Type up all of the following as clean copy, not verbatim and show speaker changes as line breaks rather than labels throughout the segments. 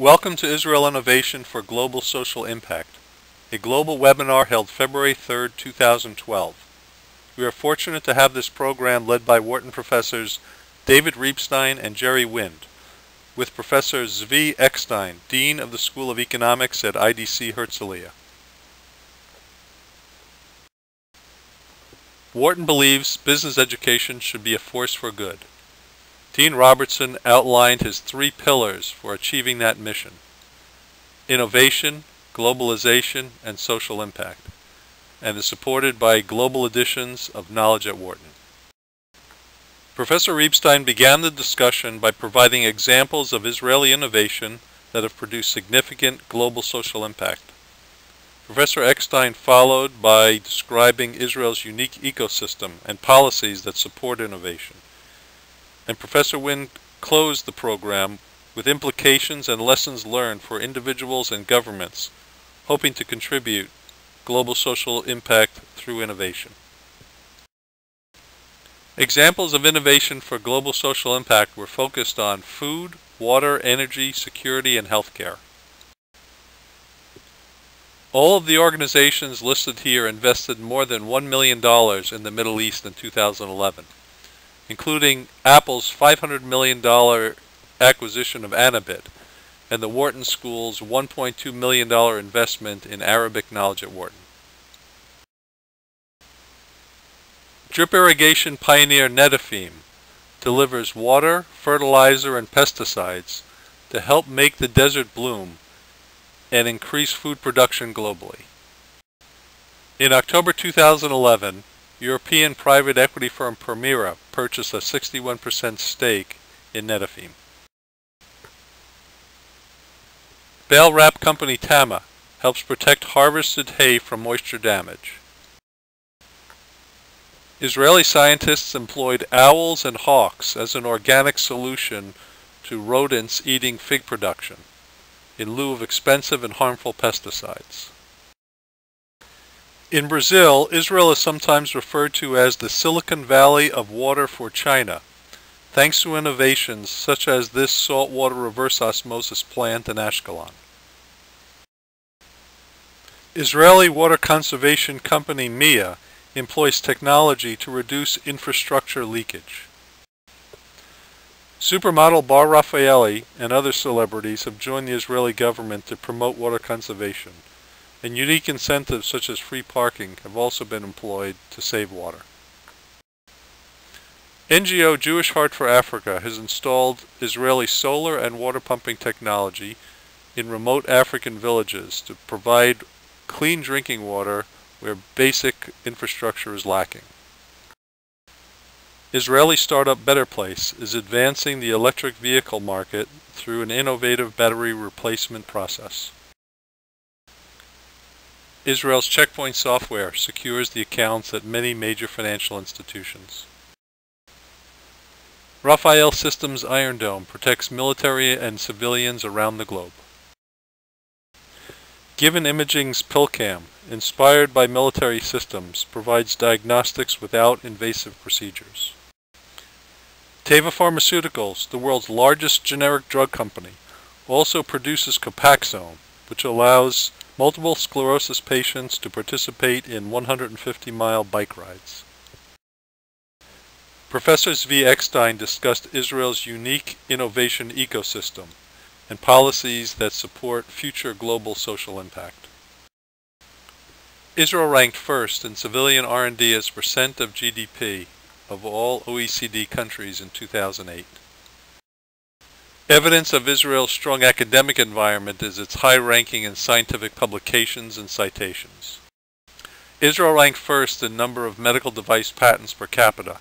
Welcome to Israel Innovation for Global Social Impact, a global webinar held February 3, 2012. We are fortunate to have this program led by Wharton professors David Reibstein and Jerry Wind, with Professor Zvi Eckstein, Dean of the School of Economics at IDC Herzliya. Wharton believes business education should be a force for good. Dean Robertson outlined his 3 pillars for achieving that mission: innovation, globalization, and social impact, and is supported by global editions of Knowledge at Wharton. Professor Reibstein began the discussion by providing examples of Israeli innovation that have produced significant global social impact. Professor Eckstein followed by describing Israel's unique ecosystem and policies that support innovation. And Professor Wind closed the program with implications and lessons learned for individuals and governments, hoping to contribute global social impact through innovation. Examples of innovation for global social impact were focused on food, water, energy, security, and healthcare. All of the organizations listed here invested more than $1 million in the Middle East in 2011. Including Apple's $500 million acquisition of Anabit and the Wharton School's $1.2 million investment in Arabic Knowledge at Wharton. Drip irrigation pioneer Netafim delivers water, fertilizer, and pesticides to help make the desert bloom and increase food production globally. In October 2011, European private equity firm Permira purchased a 61% stake in Netafim. Bale wrap company Tama helps protect harvested hay from moisture damage. Israeli scientists employed owls and hawks as an organic solution to rodents eating fig production, in lieu of expensive and harmful pesticides. In Brazil, Israel is sometimes referred to as the Silicon Valley of water for China, thanks to innovations such as this saltwater reverse osmosis plant in Ashkelon. Israeli water conservation company MIA employs technology to reduce infrastructure leakage. Supermodel Bar Raffaelli and other celebrities have joined the Israeli government to promote water conservation, and unique incentives such as free parking have also been employed to save water. NGO Jewish Heart for Africa has installed Israeli solar and water pumping technology in remote African villages to provide clean drinking water where basic infrastructure is lacking. Israeli startup Better Place is advancing the electric vehicle market through an innovative battery replacement process. Israel's Checkpoint software secures the accounts at many major financial institutions. Rafael Systems Iron Dome protects military and civilians around the globe. Given Imaging's PillCam, inspired by military systems, provides diagnostics without invasive procedures. Teva Pharmaceuticals, the world's largest generic drug company, also produces Copaxone, which allows multiple sclerosis patients to participate in 150-mile bike rides. Professor Zvi Eckstein discussed Israel's unique innovation ecosystem and policies that support future global social impact. Israel ranked first in civilian R&D as percent of GDP of all OECD countries in 2008. Evidence of Israel's strong academic environment is its high ranking in scientific publications and citations. Israel ranked first in number of medical device patents per capita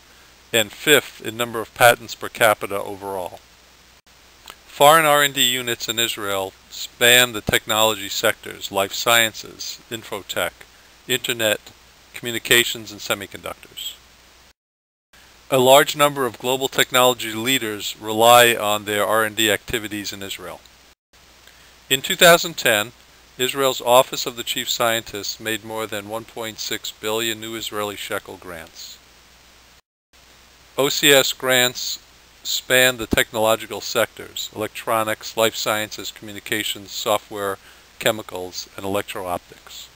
and 5th in number of patents per capita overall. Foreign R&D units in Israel span the technology sectors: life sciences, infotech, internet, communications, and semiconductors. A large number of global technology leaders rely on their R&D activities in Israel. In 2010, Israel's Office of the Chief Scientist made more than 1.6 billion new Israeli shekel grants. OCS grants span the technological sectors: electronics, life sciences, communications, software, chemicals, and electro-optics.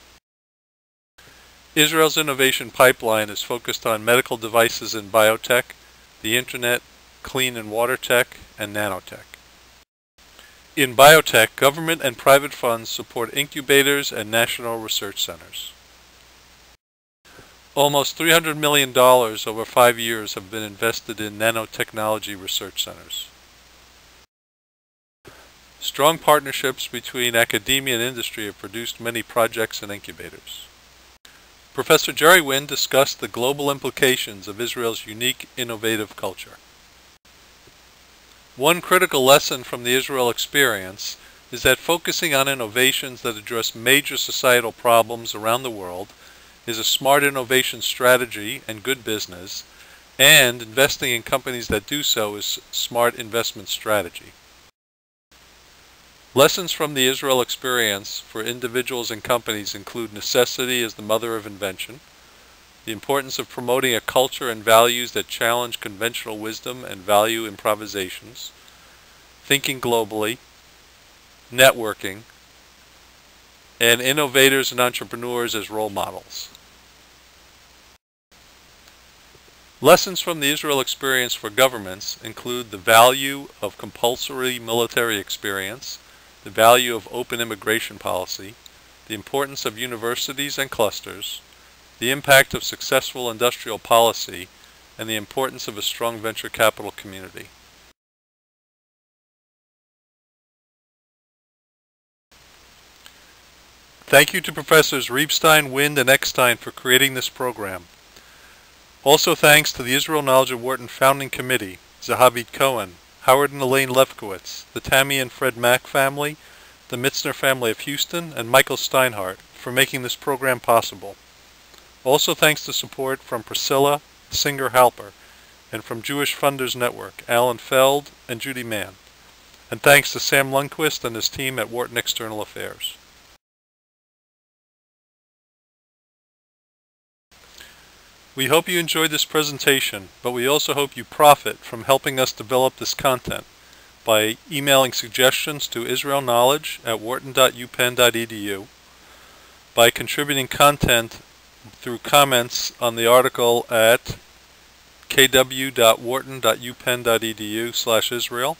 Israel's innovation pipeline is focused on medical devices and biotech, the internet, clean and water tech, and nanotech. In biotech, government and private funds support incubators and national research centers. Almost $300 million over 5 years have been invested in nanotechnology research centers. Strong partnerships between academia and industry have produced many projects and incubators. Professor Jerry Wynn discussed the global implications of Israel's unique, innovative culture. One critical lesson from the Israel experience is that focusing on innovations that address major societal problems around the world is a smart innovation strategy and good business, and investing in companies that do so is smart investment strategy. Lessons from the Israel experience for individuals and companies include necessity as the mother of invention, the importance of promoting a culture and values that challenge conventional wisdom and value improvisations, thinking globally, networking, and innovators and entrepreneurs as role models. Lessons from the Israel experience for governments include the value of compulsory military experience, the value of open immigration policy, the importance of universities and clusters, the impact of successful industrial policy, and the importance of a strong venture capital community. Thank you to Professors Reibstein, Wind, and Eckstein for creating this program. Also thanks to the Israel Knowledge at Wharton Founding Committee, Zahavit Cohen, Howard and Elaine Lefkowitz, the Tammy and Fred Mack family, the Mitzner family of Houston, and Michael Steinhardt for making this program possible. Also thanks to support from Priscilla Singer-Halper and from Jewish Funders Network, Alan Feld and Judy Mann. And thanks to Sam Lundquist and his team at Wharton External Affairs. We hope you enjoyed this presentation, but we also hope you profit from helping us develop this content by emailing suggestions to israelknowledge@wharton.upenn.edu, by contributing content through comments on the article at kw.wharton.upenn.edu/Israel,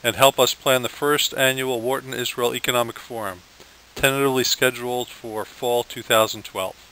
and help us plan the first annual Wharton Israel Economic Forum, tentatively scheduled for fall 2012.